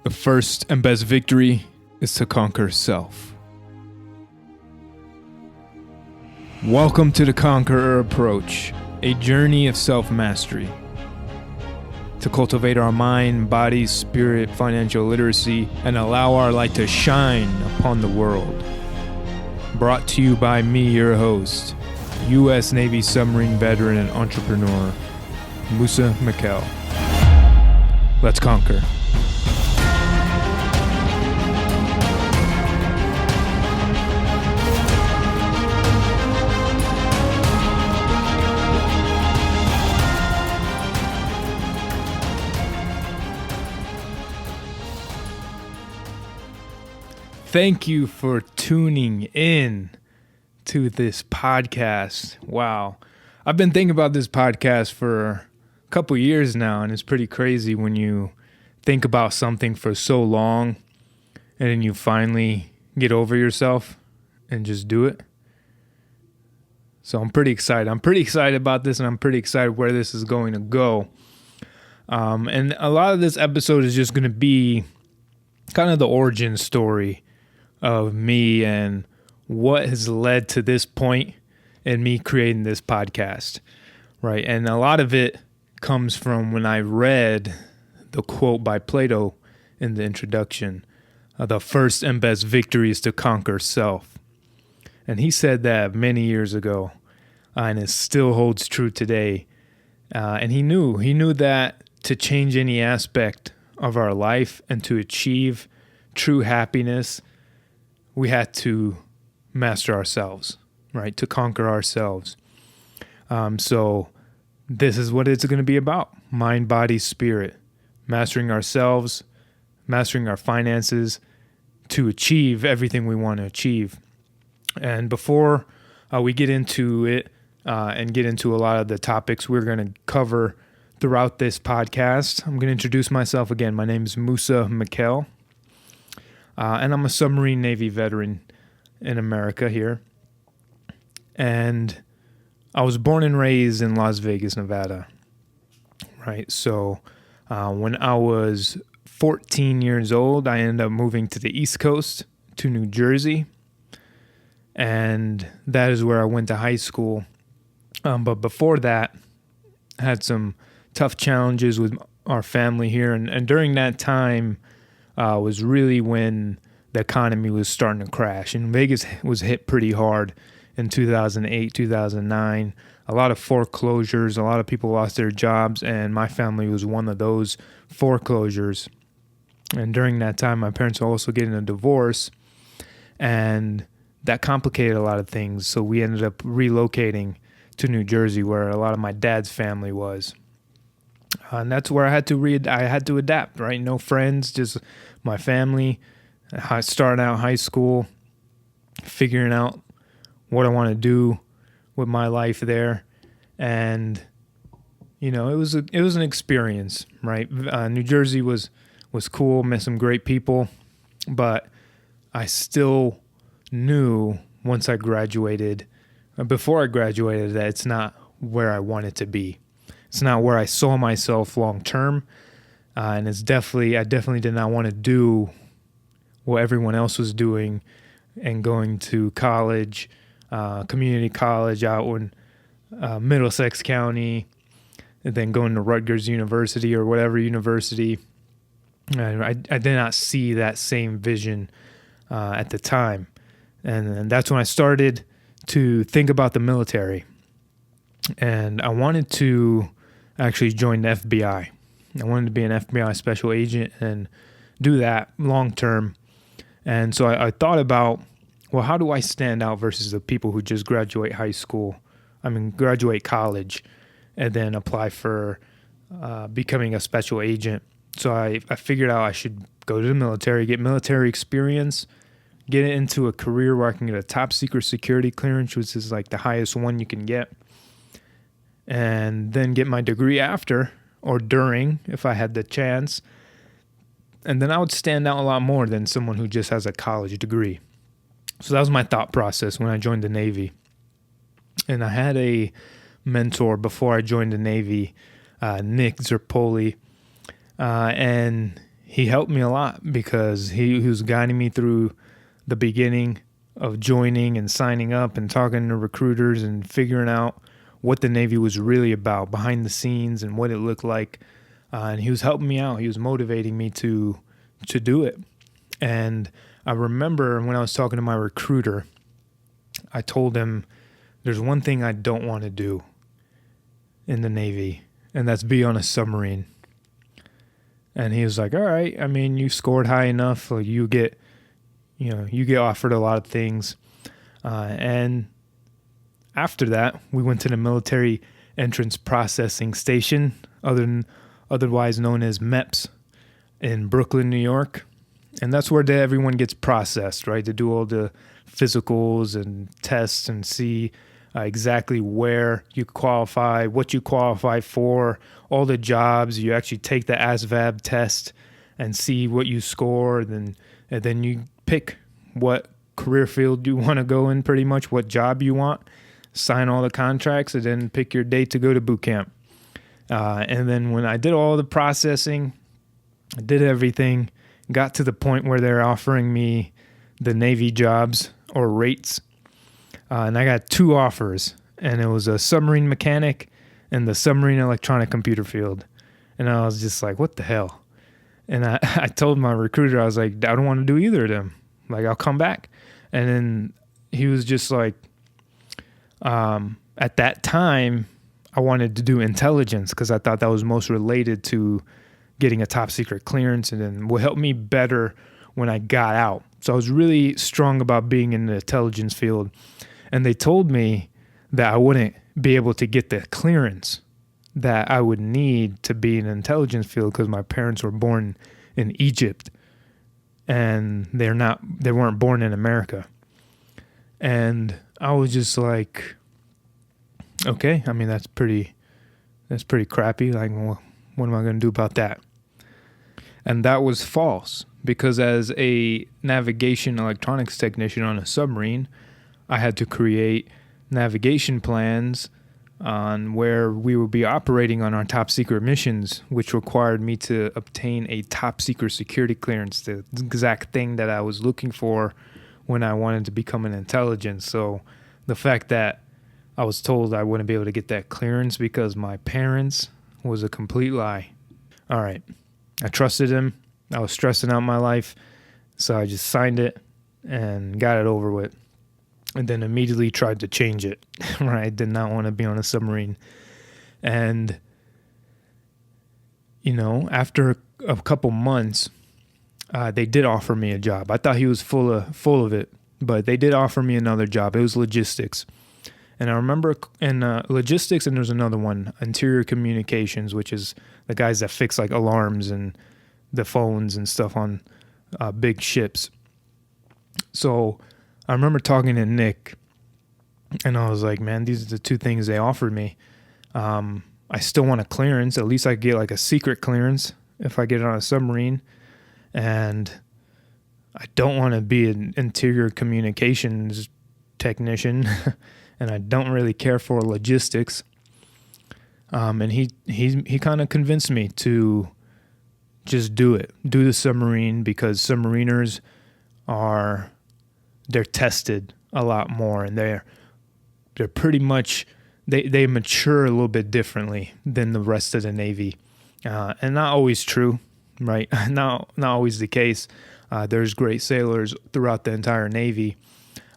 The first and best victory is to conquer self. Welcome to the Conqueror approach, a journey of self-mastery. To cultivate our mind, body, spirit, financial literacy, and allow our light to shine upon the world. Brought to you by me, your host, U.S. Navy submarine veteran and entrepreneur, Moussa Mikhail. Let's conquer. Thank you for tuning in to this podcast. Wow. I've been thinking about this podcast for a couple years now, and it's pretty crazy when you think about something for so long and then you finally get over yourself and just do it. So I'm pretty excited. I'm pretty excited about this, and I'm pretty excited where this is going to go. And a lot of this episode is just going to be kind of the origin story of me and what has led to this point in me creating this podcast, right? And a lot of it comes from when I read the quote by Plato in the introduction, the first and best victory is to conquer self. And he said that many years ago, and it still holds true today. And he knew that to change any aspect of our life and to achieve true happiness, we had to master ourselves, right? To conquer ourselves. So this is what it's going to be about. Mind, body, spirit. Mastering ourselves, mastering our finances to achieve everything we want to achieve. And before we get into it and get into a lot of the topics we're going to cover throughout this podcast, I'm going to introduce myself again. My name is Moussa Mikhail. And I'm a submarine Navy veteran in America here. And I was born and raised in Las Vegas, Nevada. Right. So when I was 14 years old, I ended up moving to the East Coast to New Jersey. And that is where I went to high school. But before that, I had some tough challenges with our family here. And during that time, was really when the economy was starting to crash. And Vegas was hit pretty hard in 2008, 2009. A lot of foreclosures, a lot of people lost their jobs, and my family was one of those foreclosures. And during that time, my parents were also getting a divorce, and that complicated a lot of things. So we ended up relocating to New Jersey, where a lot of my dad's family was. And that's where I had to adapt, right? No friends, just my family. Starting out high school, figuring out what I want to do with my life there, and it was an experience, right? New Jersey was cool, met some great people, but I still knew once I graduated, before I graduated, that it's not where I wanted to be. It's not where I saw myself long term, and I definitely did not want to do what everyone else was doing and going to college, community college out in Middlesex County, and then going to Rutgers University or whatever university. And I did not see that same vision at the time, and that's when I started to think about the military, and I wanted to actually joined the FBI. I wanted to be an FBI special agent and do that long term. And so I thought about, well, how do I stand out versus the people who just graduate college and then apply for becoming a special agent. So I figured out I should go to the military, get military experience, get into a career where I can get a top secret security clearance, which is like the highest one you can get, and then get my degree after or during if I had the chance. And then I would stand out a lot more than someone who just has a college degree. So that was my thought process when I joined the Navy. And I had a mentor before I joined the Navy, Nick Zerpoli, and he helped me a lot because he was guiding me through the beginning of joining and signing up and talking to recruiters and figuring out what the Navy was really about behind the scenes and what it looked like. And he was helping me out. He was motivating me to do it. And I remember when I was talking to my recruiter, I told him, there's one thing I don't want to do in the Navy, and that's be on a submarine. And he was like, all right, I mean, you scored high enough. Like you get offered a lot of things. And after that, we went to the military entrance processing station, otherwise known as MEPS, in Brooklyn, New York. And that's where everyone gets processed, right? To do all the physicals and tests and see exactly where you qualify, what you qualify for, all the jobs. You actually take the ASVAB test and see what you score. And then you pick what career field you want to go in, pretty much what job you want, sign all the contracts, and then pick your date to go to boot camp. And then when I did all the processing, I did everything, got to the point where they're offering me the Navy jobs or rates. And I got 2 offers, and it was a submarine mechanic and the submarine electronic computer field. And I was just like, what the hell? And I told my recruiter, I was like, I don't want to do either of them. Like, I'll come back. And then he was just like, at that time, I wanted to do intelligence because I thought that was most related to getting a top secret clearance and then will help me better when I got out. So I was really strong about being in the intelligence field. And they told me that I wouldn't be able to get the clearance that I would need to be in the intelligence field because my parents were born in Egypt and they weren't born in America. And I was just like, okay, I mean, that's pretty crappy. Like, well, what am I going to do about that? And that was false because as a navigation electronics technician on a submarine, I had to create navigation plans on where we would be operating on our top secret missions, which required me to obtain a top secret security clearance, the exact thing that I was looking for when I wanted to become an intelligence. So the fact that I was told I wouldn't be able to get that clearance because my parents was a complete lie. All right. I trusted him. I was stressing out my life. So I just signed it and got it over with. And then immediately tried to change it. Right? I did not want to be on a submarine. And, after a couple months, they did offer me a job. I thought he was full of it, but they did offer me another job. It was logistics. And I remember in logistics, and there's another one, interior communications, which is the guys that fix like alarms and the phones and stuff on big ships. So I remember talking to Nick, and I was like, man, these are the 2 things they offered me. I still want a clearance. At least I get like a secret clearance if I get on a submarine. And I don't want to be an interior communications technician. And I don't really care for logistics. And he kind of convinced me to just do the submarine because submariners they're tested a lot more, and they're pretty much they mature a little bit differently than the rest of the Navy, and not always true, right? not always the case. There's great sailors throughout the entire Navy.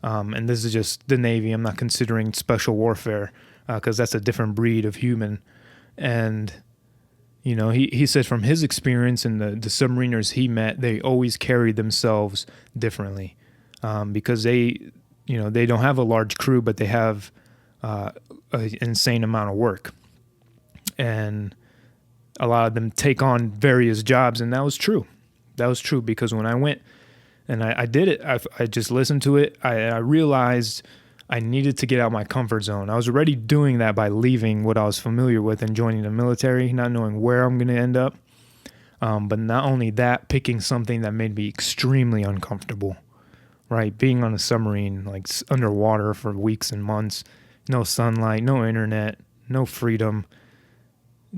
And this is just the Navy. I'm not considering special warfare because that's a different breed of human. And, he said from his experience and the submariners he met, they always carried themselves differently because they don't have a large crew, but they have an insane amount of work. And a lot of them take on various jobs. And that was true. Because when I went, and I did it. I just listened to it. I realized I needed to get out of my comfort zone. I was already doing that by leaving what I was familiar with and joining the military, not knowing where I'm going to end up. But not only that, picking something that made me extremely uncomfortable, right? Being on a submarine, like underwater for weeks and months, no sunlight, no internet, no freedom,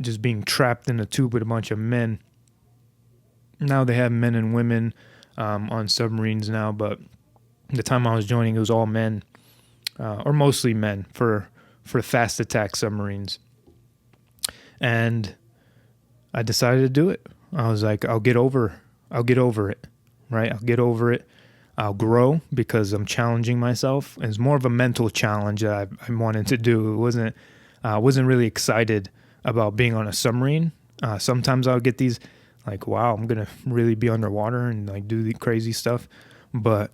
just being trapped in a tube with a bunch of men. Now they have men and women on submarines now, but the time I was joining, it was all men, or mostly men for fast attack submarines. And I decided to do it. I was like, I'll get over it, right? I'll get over it. I'll grow because I'm challenging myself. It's more of a mental challenge that I wanted to do. I wasn't really excited about being on a submarine. Sometimes I'll get these like, wow, I'm going to really be underwater and like do the crazy stuff. But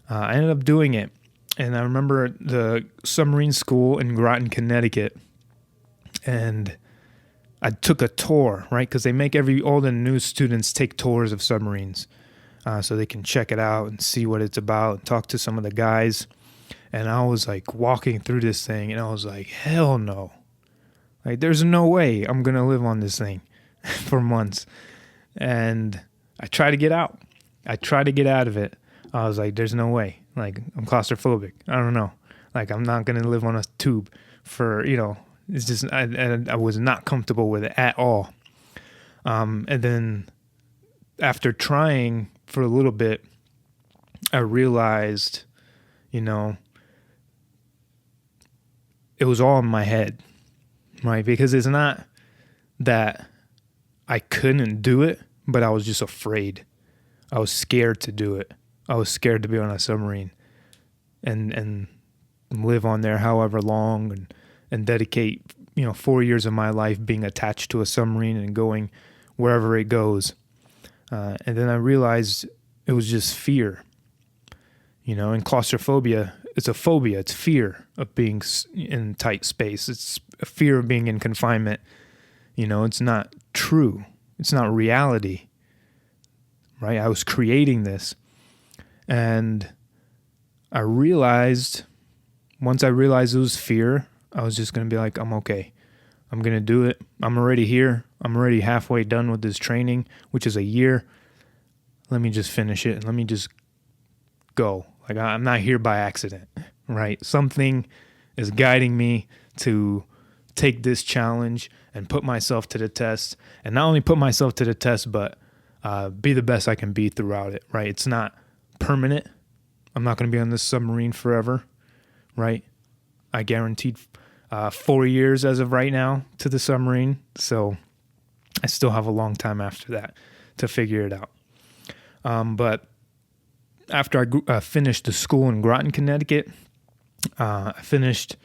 I ended up doing it. And I remember the submarine school in Groton, Connecticut. And I took a tour, right? Because they make all the new students take tours of submarines so they can check it out and see what it's about and talk to some of the guys. And I was like walking through this thing and I was like, hell no. Like, there's no way I'm going to live on this thing for months. And I tried to get out. I tried to get out of it. I was like, there's no way. Like, I'm claustrophobic. I don't know. Like, I'm not going to live on a tube for, it's just, I was not comfortable with it at all. And then after trying for a little bit, I realized, it was all in my head, right? Because it's not that I couldn't do it, but I was just afraid. I was scared to do it. I was scared to be on a submarine and live on there however long and dedicate, 4 years of my life being attached to a submarine and going wherever it goes. And then I realized it was just fear, and claustrophobia. It's a phobia. It's fear of being in tight space. It's a fear of being in confinement. It's not true. It's not reality, right? I was creating this. And I realized, once I realized it was fear, I was just going to be like, I'm okay. I'm going to do it. I'm already here. I'm already halfway done with this training, which is a year. Let me just finish it and let me just go. Like, I'm not here by accident, right? Something is guiding me to take this challenge and put myself to the test. And not only put myself to the test, but be the best I can be throughout it, right? It's not permanent. I'm not going to be on this submarine forever, right? I guaranteed 4 years as of right now to the submarine. So I still have a long time after that to figure it out. But after I finished the school in Groton, Connecticut, I finished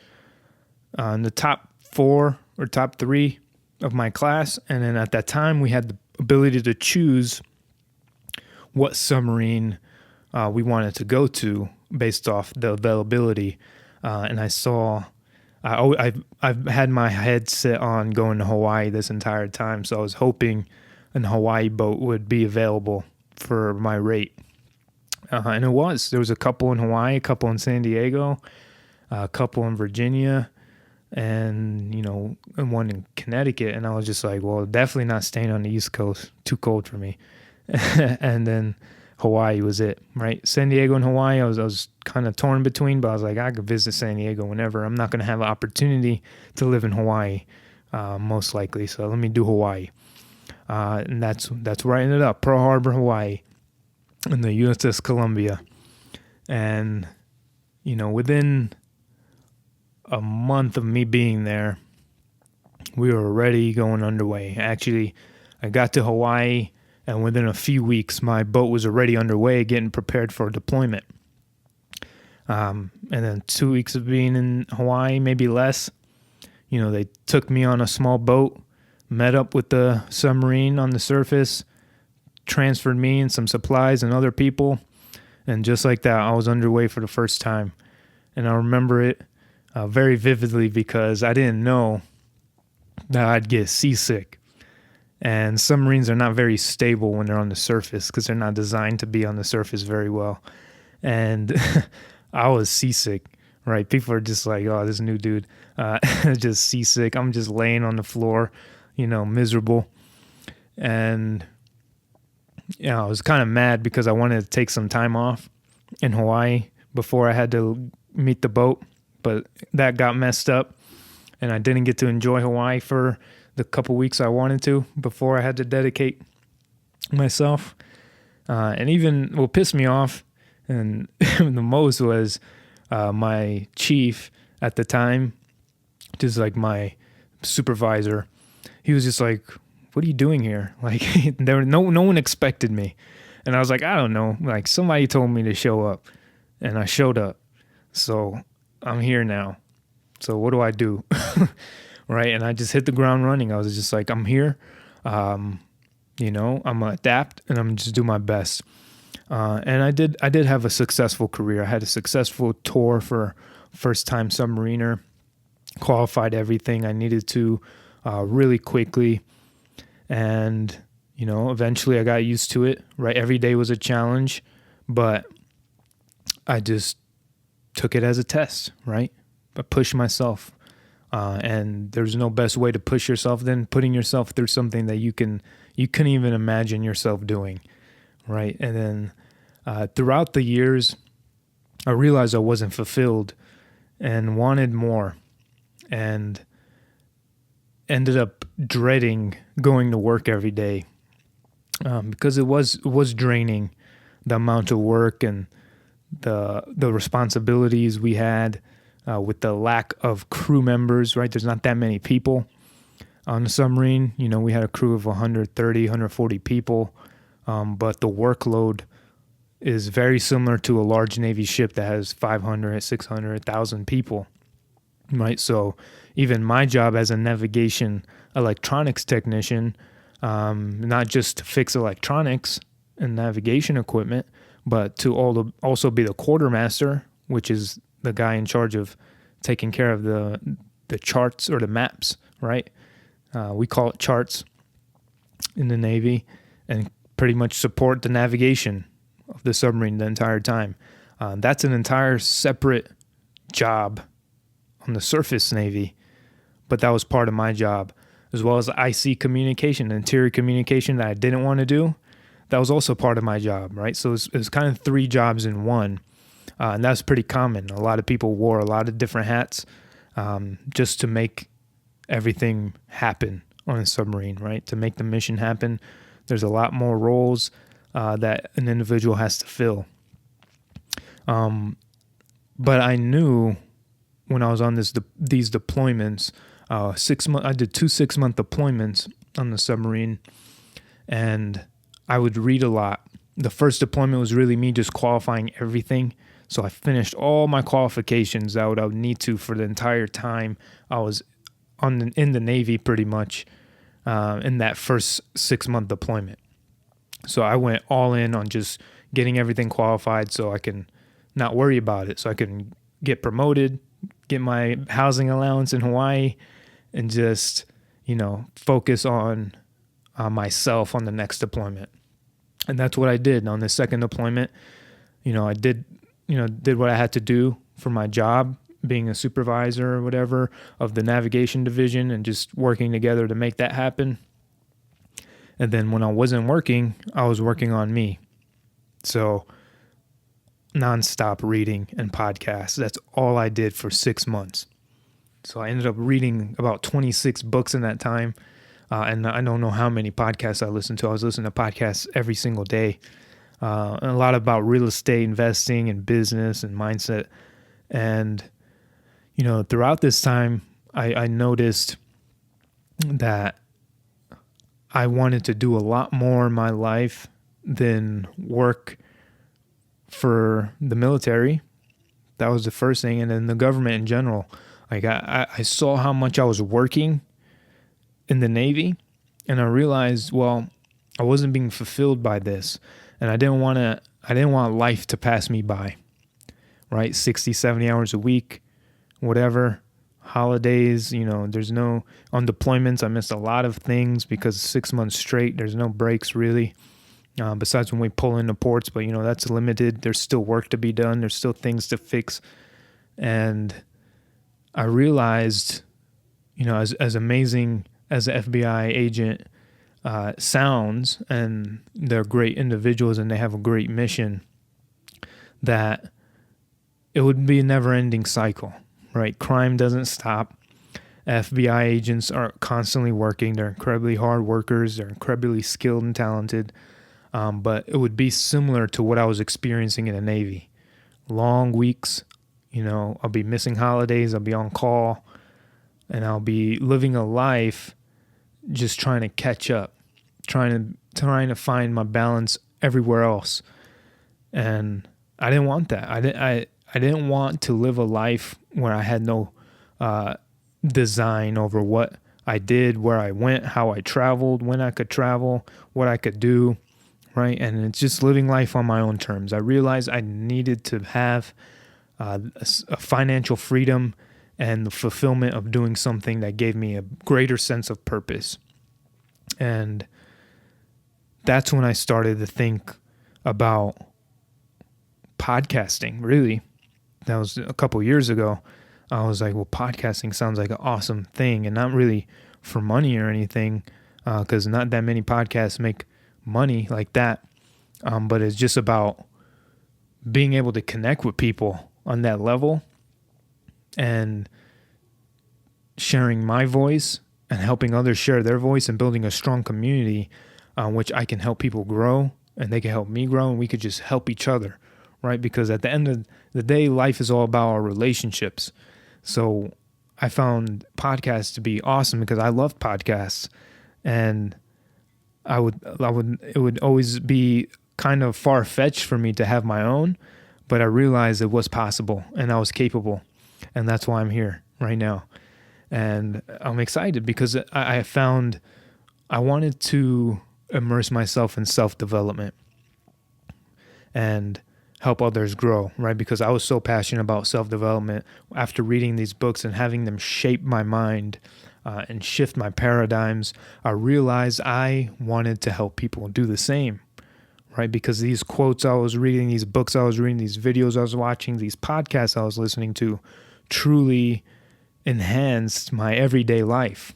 in the top 4 or top 3 of my class. And then at that time, we had the ability to choose what submarine we wanted to go to based off the availability. And I saw, I've had my head set on going to Hawaii this entire time. So I was hoping an Hawaii boat would be available for my rate. And it was. There was a couple in Hawaii, a couple in San Diego, a couple in Virginia, and, and one in Connecticut. And I was just like, well, definitely not staying on the East Coast. Too cold for me. And then Hawaii was it, right? San Diego and Hawaii, I was kind of torn between, but I was like, I could visit San Diego whenever. I'm not going to have an opportunity to live in Hawaii, most likely. So let me do Hawaii. And that's where I ended up, Pearl Harbor, Hawaii, in the USS Columbia. And, within a month of me being there, we were already going underway. Actually, I got to Hawaii, and within a few weeks, my boat was already underway, getting prepared for deployment. And then 2 weeks of being in Hawaii, maybe less, they took me on a small boat, met up with the submarine on the surface, transferred me and some supplies and other people. And just like that, I was underway for the first time. And I remember it very vividly because I didn't know that I'd get seasick. And submarines are not very stable when they're on the surface because they're not designed to be on the surface very well. And I was seasick, right? People are just like, oh, this new dude, just seasick. I'm just laying on the floor, miserable. And I was kind of mad because I wanted to take some time off in Hawaii before I had to meet the boat, but that got messed up and I didn't get to enjoy Hawaii for the couple weeks I wanted to before I had to dedicate myself. And even what pissed me off and the most was my chief at the time, just like my supervisor. He was just like, "What are you doing here?" Like there no one expected me, and I was like, "I don't know." Like somebody told me to show up, and I showed up, so I'm here now. So what do I do? Right? And I just hit the ground running. I was just like, "I'm here. I'm gonna adapt, and I'm gonna just do my best." And I did have a successful career. I had a successful tour for first time submariner, qualified everything I needed to really quickly. And, eventually I got used to it, right? Every day was a challenge, but I just took it as a test, right? I pushed myself. And there's no best way to push yourself than putting yourself through something that you couldn't even imagine yourself doing, right? And then throughout the years, I realized I wasn't fulfilled and wanted more, and ended up dreading going to work every day because it was draining, the amount of work and the responsibilities we had with the lack of crew members, right? There's not that many people on the submarine. We had a crew of 130, 140 people, but the workload is very similar to a large Navy ship that has 500, 600, 1,000 people, right? So even my job as a navigation electronics technician, not just to fix electronics and navigation equipment, but to also be the quartermaster, which is the guy in charge of taking care of the charts or the maps, right? We call it charts in the Navy, and pretty much support the navigation of the submarine the entire time. That's an entire separate job on the surface Navy, but that was part of my job, as well as IC communication, interior communication that I didn't want to do. That was also part of my job, right? So it was kind of 3 jobs in one, and that's pretty common. A lot of people wore a lot of different hats just to make everything happen on a submarine, right? To make the mission happen, there's a lot more roles that an individual has to fill. But I knew when I was on these deployments, 6 months, I did 2 6-month deployments on the submarine, and I would read a lot. The first deployment was really me just qualifying everything. So I finished all my qualifications that I would need to for the entire time I was in the Navy, pretty much in that first 6-month deployment. So I went all in on just getting everything qualified so I can not worry about it, so I can get promoted, get my housing allowance in Hawaii, and just, focus on myself on the next deployment. And that's what I did on the second deployment. I did what I had to do for my job, being a supervisor or whatever of the navigation division, and just working together to make that happen. And then when I wasn't working, I was working on me. So nonstop reading and podcasts. That's all I did for 6 months. So I ended up reading about 26 books in that time. And I don't know how many podcasts I listened to. I was listening to podcasts every single day. And a lot about real estate investing and business and mindset. And, throughout this time, I noticed that I wanted to do a lot more in my life than work for the military. That was the first thing. And then the government in general. Like I saw how much I was working in the Navy, and I realized, well, I wasn't being fulfilled by this, and I didn't want life to pass me by, right? 60, 70 hours a week, whatever, holidays, there's no, on deployments, I missed a lot of things because 6 months straight, there's no breaks really, besides when we pull into ports, but that's limited. There's still work to be done. There's still things to fix. And I realized, as amazing as an FBI agent sounds, and they're great individuals and they have a great mission, that it would be a never-ending cycle, right? Crime doesn't stop. FBI agents are constantly working. They're incredibly hard workers. They're incredibly skilled and talented. but it would be similar to what I was experiencing in the Navy. Long weeks, I'll be missing holidays, I'll be on call, and I'll be living a life just trying to catch up, trying to find my balance everywhere else. And I didn't want that. I didn't want to live a life where I had no design over what I did, where I went, how I traveled, when I could travel, what I could do, right? And it's just living life on my own terms. I realized I needed to have a financial freedom and the fulfillment of doing something that gave me a greater sense of purpose. And that's when I started to think about podcasting, really. That was a couple years ago. I was like, well, podcasting sounds like an awesome thing, and not really for money or anything, because not that many podcasts make money like that. But it's just about being able to connect with people on that level and sharing my voice and helping others share their voice and building a strong community, which I can help people grow and they can help me grow, and we could just help each other, right? Because at the end of the day, life is all about our relationships. So I found podcasts to be awesome because I love podcasts, and it would always be kind of far-fetched for me to have my own, but I realized it was possible and I was capable, and that's why I'm here right now. And I'm excited because I found I wanted to immerse myself in self-development and help others grow, right? Because I was so passionate about self-development after reading these books and having them shape my mind and shift my paradigms. I realized I wanted to help people do the same, right? Because these quotes I was reading, these books I was reading, these videos I was watching, these podcasts I was listening to truly enhanced my everyday life.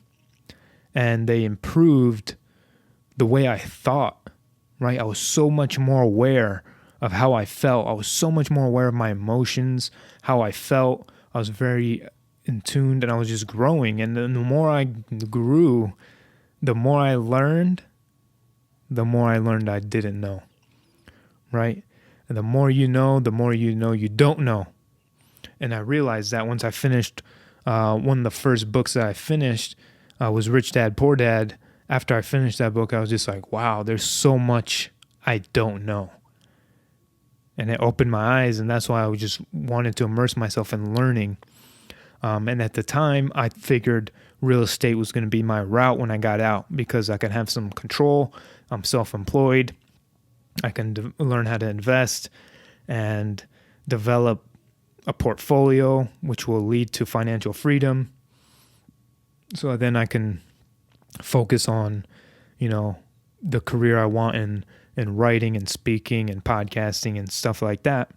And they improved the way I thought, right? I was so much more aware of how I felt. I was so much more aware of my emotions, how I felt. I was very in tune, and I was just growing. And then the more I grew, the more I learned I didn't know, right? And the more you know you don't know. And I realized that once I finished one of the first books that I finished was Rich Dad, Poor Dad. After I finished that book, I was just like, wow, there's so much I don't know. And it opened my eyes, and that's why I just wanted to immerse myself in learning. And at the time, I figured real estate was going to be my route when I got out because I can have some control. I'm self-employed. I can learn how to invest and develop a portfolio, which will lead to financial freedom. So then I can focus on, the career I want in writing and speaking and podcasting and stuff like that.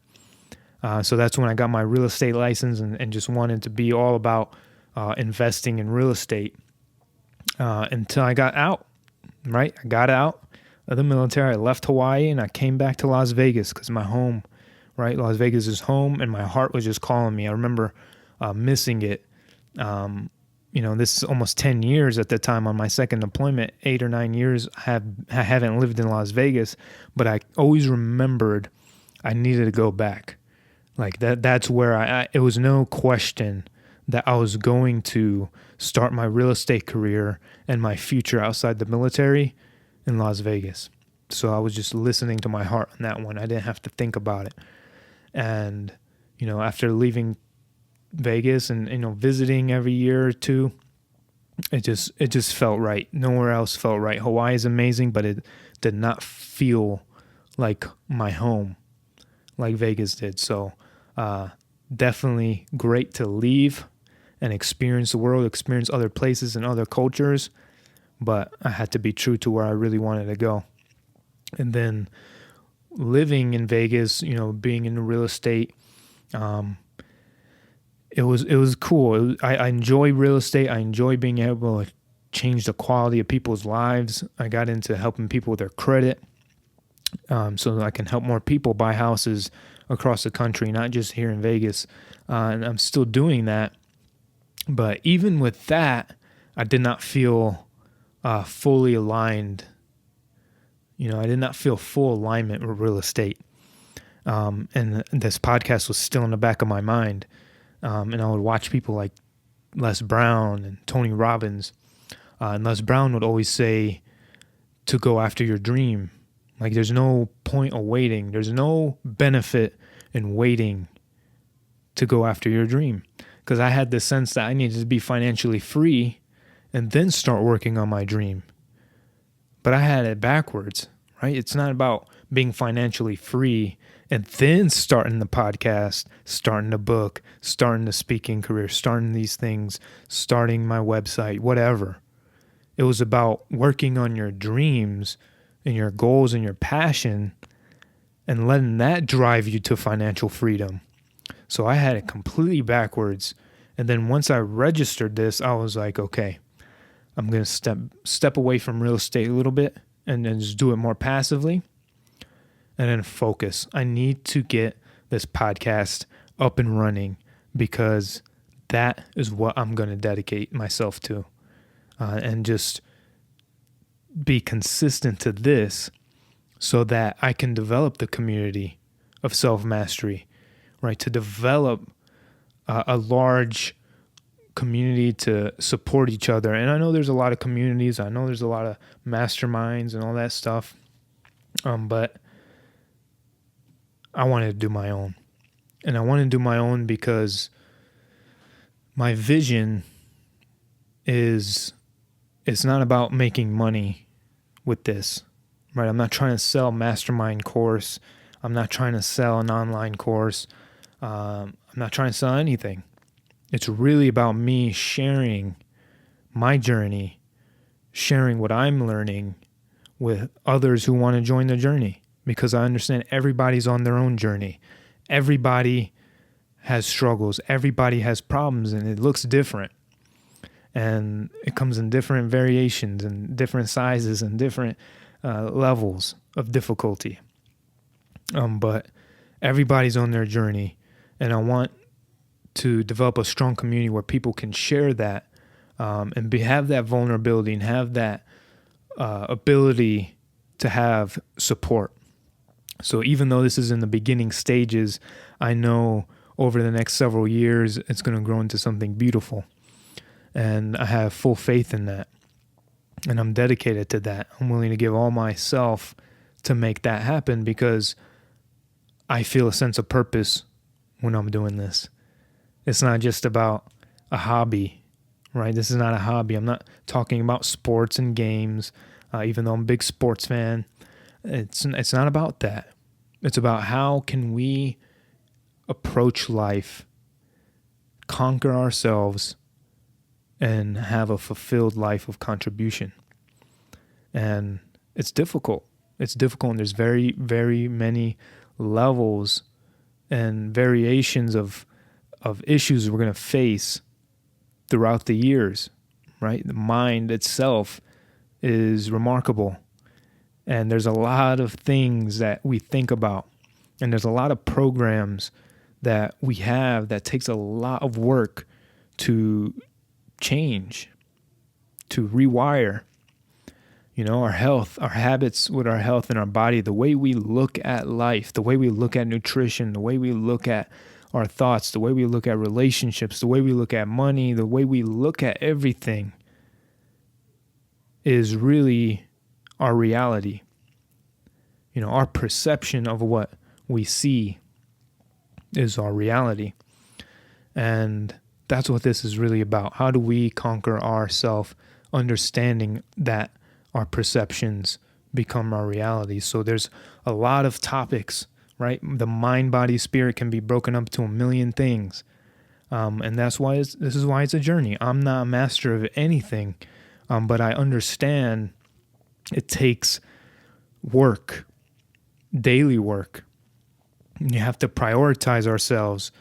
So that's when I got my real estate license and just wanted to be all about investing in real estate until I got out, right? I got out of the military. I left Hawaii and I came back to Las Vegas because my home, right? Las Vegas is home, and my heart was just calling me. I remember missing it. This is almost 10 years at the time on my second deployment. 8 or 9 years I haven't lived in Las Vegas, but I always remembered I needed to go back. Like that's where it was no question that I was going to start my real estate career and my future outside the military in Las Vegas. So I was just listening to my heart on that one. I didn't have to think about it. And, after leaving Vegas and, visiting every year or two, it just felt right. Nowhere else felt right. Hawaii is amazing, but it did not feel like my home like Vegas did. So definitely great to leave and experience the world, experience other places and other cultures, but I had to be true to where I really wanted to go. And then living in Vegas, being in real estate, it was cool. I enjoy real estate. I enjoy being able to change the quality of people's lives. I got into helping people with their credit, so that I can help more people buy houses across the country, not just here in Vegas. And I'm still doing that. But even with that, I did not feel fully aligned, I did not feel full alignment with real estate. And this podcast was still in the back of my mind. And I would watch people like Les Brown and Tony Robbins. And Les Brown would always say to go after your dream. Like, there's no point of waiting. There's no benefit in waiting to go after your dream. Because I had this sense that I needed to be financially free and then start working on my dream. But I had it backwards, right? It's not about being financially free and then starting the podcast, starting the book, starting the speaking career, starting these things, starting my website, whatever. It was about working on your dreams and your goals and your passion and letting that drive you to financial freedom. So I had it completely backwards. And then once I registered this, I was like, okay, I'm going to step away from real estate a little bit and then just do it more passively and then focus. I need to get this podcast up and running because that is what I'm going to dedicate myself to, and just be consistent to this so that I can develop the community of self-mastery, right? To develop a large community to support each other. And I know there's a lot of communities. I know there's a lot of masterminds and all that stuff. But I wanted to do my own. And I want to do my own because my vision is, it's not about making money with this, right? I'm not trying to sell a mastermind course. I'm not trying to sell an online course. I'm not trying to sell anything. It's really about me sharing my journey, sharing what I'm learning with others who want to join the journey, because I understand everybody's on their own journey. Everybody has struggles. Everybody has problems, and it looks different. And it comes in different variations and different sizes and different levels of difficulty. But everybody's on their journey, and I want to develop a strong community where people can share that and have that vulnerability and have that ability to have support. So even though this is in the beginning stages, I know over the next several years it's going to grow into something beautiful. And I have full faith in that. And I'm dedicated to that. I'm willing to give all myself to make that happen because I feel a sense of purpose when I'm doing this. It's not just about a hobby, right? This is not a hobby. I'm not talking about sports and games, even though I'm a big sports fan. It's not about that. It's about how can we approach life, conquer ourselves, and have a fulfilled life of contribution. And it's difficult. It's difficult, and there's very, very many levels and variations of issues we're going to face throughout the years, right? The mind itself is remarkable. And there's a lot of things that we think about. And there's a lot of programs that we have that takes a lot of work to change, to rewire, our health, our habits with our health and our body, the way we look at life, the way we look at nutrition, the way we look at our thoughts, the way we look at relationships, the way we look at money, the way we look at everything is really our reality. Our perception of what we see is our reality. And that's what this is really about. How do we conquer ourself, understanding that our perceptions become our reality? So there's a lot of topics, right? The mind, body, spirit can be broken up to a million things. And this is why it's a journey. I'm not a master of anything, but I understand it takes work, daily work. You have to prioritize ourselves,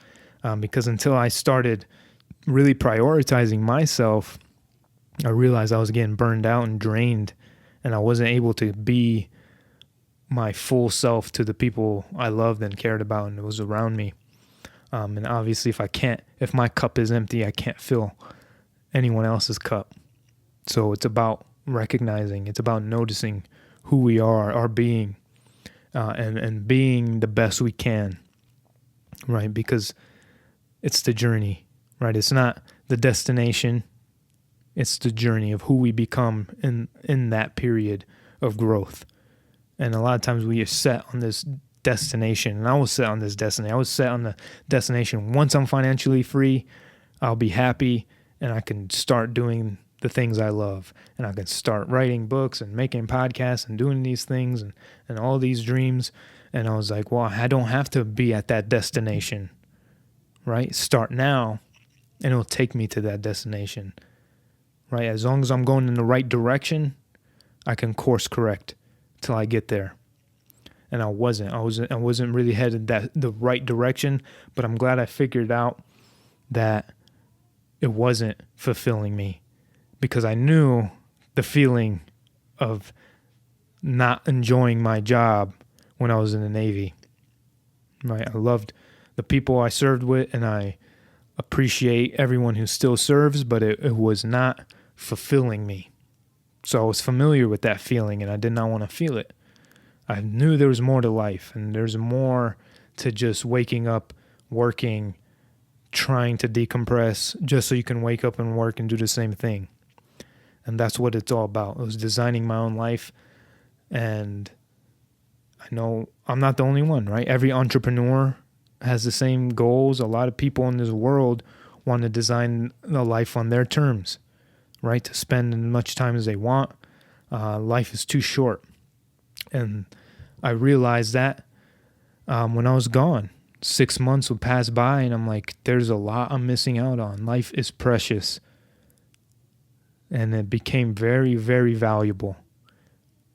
because until I started really prioritizing myself, I realized I was getting burned out and drained, and I wasn't able to be my full self to the people I loved and cared about and was around me. And obviously if my cup is empty, I can't fill anyone else's cup. So it's about recognizing, it's about noticing who we are, our being, and being the best we can, right? Because it's the journey, right? It's not the destination. It's the journey of who we become in that period of growth. And a lot of times we are set on this destination, and I was set on this destiny. I was set on the destination. Once I'm financially free, I'll be happy, and I can start doing the things I love, and I can start writing books and making podcasts and doing these things and all these dreams. And I was like, well, I don't have to be at that destination, right? Start now, and it'll take me to that destination, right? As long as I'm going in the right direction, I can course correct till I get there. And I wasn't really headed the right direction, but I'm glad I figured out that it wasn't fulfilling me, because I knew the feeling of not enjoying my job when I was in the Navy. Right? I loved the people I served with, and I appreciate everyone who still serves, but it was not fulfilling me. So I was familiar with that feeling, and I did not want to feel it. I knew there was more to life, and there's more to just waking up, working, trying to decompress just so you can wake up and work and do the same thing. And that's what it's all about. It was designing my own life. And I know I'm not the only one, right? Every entrepreneur has the same goals. A lot of people in this world want to design a life on their terms, right? To spend as much time as they want. Life is too short. And I realized that when I was gone. 6 months would pass by, and I'm like, there's a lot I'm missing out on. Life is precious. And it became very, very valuable.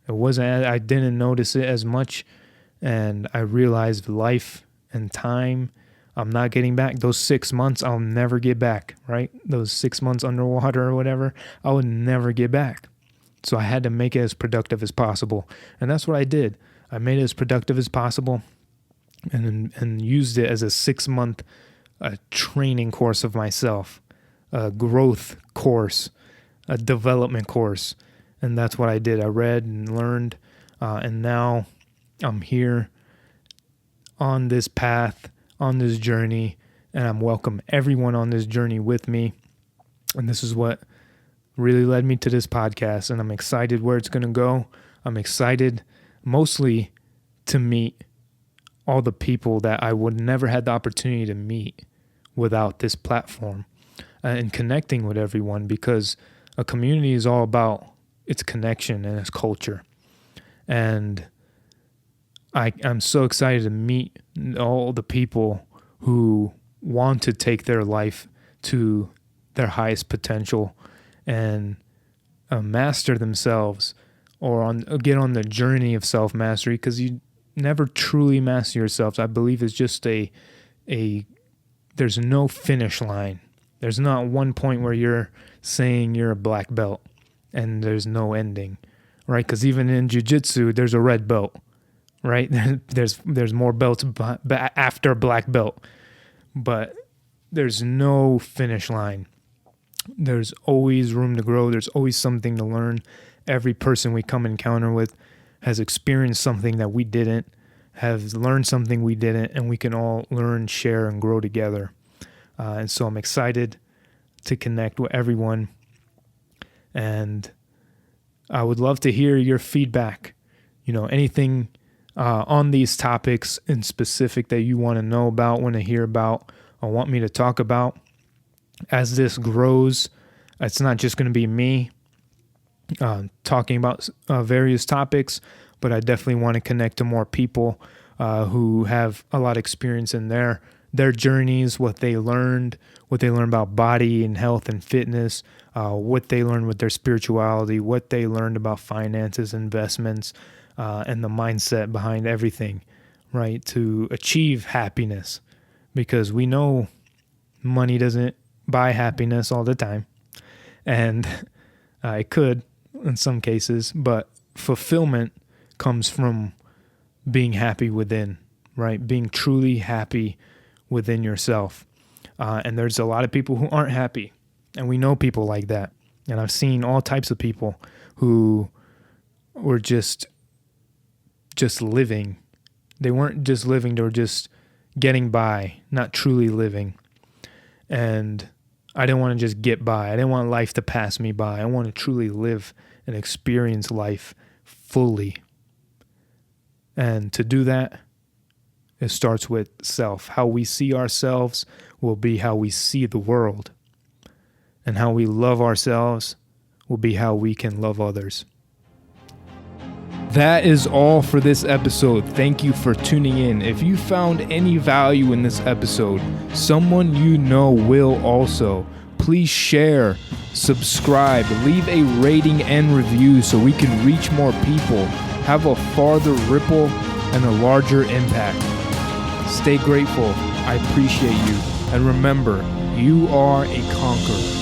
I didn't notice it as much, and I realized life and time I'm not getting back. Those 6 months I'll never get back, right? Those 6 months underwater or whatever, I would never get back. So I had to make it as productive as possible. And that's what I did. I made it as productive as possible and used it as a 6-month training course of myself, a growth course, a development course. And that's what I did. I read and learned, and now I'm here on this path, on this journey, and I'm welcome everyone on this journey with me. And this is what really led me to this podcast, and I'm excited where it's going to go. I'm excited mostly to meet all the people that I would never had the opportunity to meet without this platform, and connecting with everyone, because a community is all about its connection and its culture. And I'm so excited to meet all the people who want to take their life to their highest potential and master themselves, or get on the journey of self-mastery, because you never truly master yourself. I believe it's just there's no finish line. There's not one point where you're saying you're a black belt and there's no ending, right? Because even in jiu-jitsu, there's a red belt, right? There's more belts after black belt, but there's no finish line. There's always room to grow. There's always something to learn. Every person we come encounter with has experienced something that we didn't, has learned something we didn't, and we can all learn, share, and grow together. And so I'm excited to connect with everyone. And I would love to hear your feedback. Anything on these topics in specific that you want to know about, want to hear about, or want me to talk about. As this grows, it's not just going to be me talking about various topics, but I definitely want to connect to more people who have a lot of experience in their journeys, what they learned about body and health and fitness, what they learned with their spirituality, what they learned about finances, investments, and the mindset behind everything, right? To achieve happiness, because we know money doesn't buy happiness all the time, and it could in some cases, but fulfillment comes from being happy within, right? Being truly happy within yourself. And there's a lot of people who aren't happy, and we know people like that. And I've seen all types of people who were just just living. They weren't just living, they were just getting by, not truly living. And I didn't want to just get by. I didn't want life to pass me by. I want to truly live and experience life fully. And to do that, it starts with self. How we see ourselves will be how we see the world. And how we love ourselves will be how we can love others. That is all for this episode. Thank you for tuning in. If you found any value in this episode, someone you know will also. Please share, subscribe, leave a rating and review so we can reach more people, have a farther ripple and a larger impact. Stay grateful. I appreciate you. And remember, you are a conqueror.